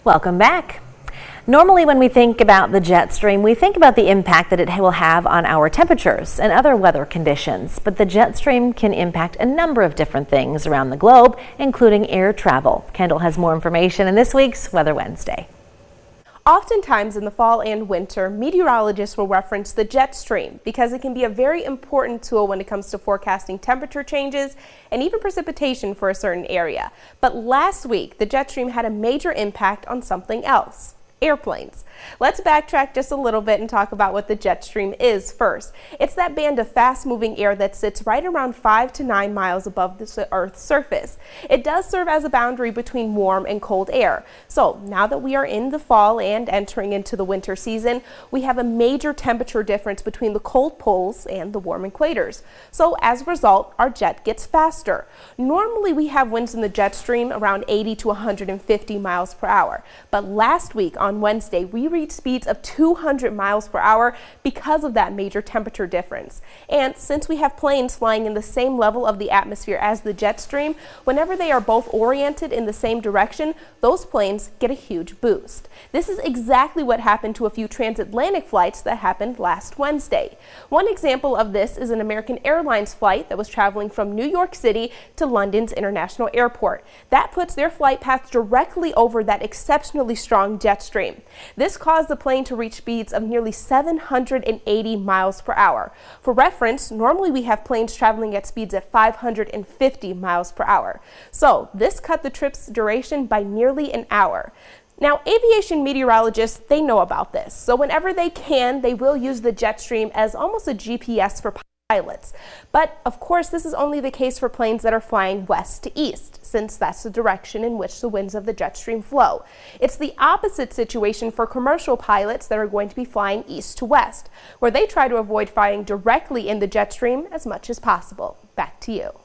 Welcome back. Normally when we think about the jet stream, we think about the impact that it will have on our temperatures and other weather conditions. But the jet stream can impact a number of different things around the globe, including air travel. Kendall has more information in this week's Weather Wednesday. Oftentimes in the fall and winter, meteorologists will reference the jet stream because it can be a very important tool when it comes to forecasting temperature changes and even precipitation for a certain area. But last week, the jet stream had a major impact on something else. Airplanes. Let's backtrack just a little bit and talk about what the jet stream is first. It's that band of fast-moving air that sits right around 5 to 9 miles above the Earth's surface. It does serve as a boundary between warm and cold air. So now that we are in the fall and entering into the winter season, we have a major temperature difference between the cold poles and the warm equators. So as a result, our jet gets faster. Normally we have winds in the jet stream around 80 to 150 miles per hour. But last week on Wednesday, we reached speeds of 200 miles per hour because of that major temperature difference. And since we have planes flying in the same level of the atmosphere as the jet stream, whenever they are both oriented in the same direction, those planes get a huge boost. This is exactly what happened to a few transatlantic flights that happened last Wednesday. One example of this is an American Airlines flight that was traveling from New York City to London's International Airport. That puts their flight path directly over that exceptionally strong jet stream. This caused the plane to reach speeds of nearly 780 miles per hour. For reference, normally we have planes traveling at speeds at 550 miles per hour. So this cut the trip's duration by nearly an hour. Now, aviation meteorologists, they know about this. So whenever they can, they will use the jet stream as almost a GPS for pilots. But of course, this is only the case for planes that are flying west to east, since that's the direction in which the winds of the jet stream flow. It's the opposite situation for commercial pilots that are going to be flying east to west, where they try to avoid flying directly in the jet stream as much as possible. Back to you.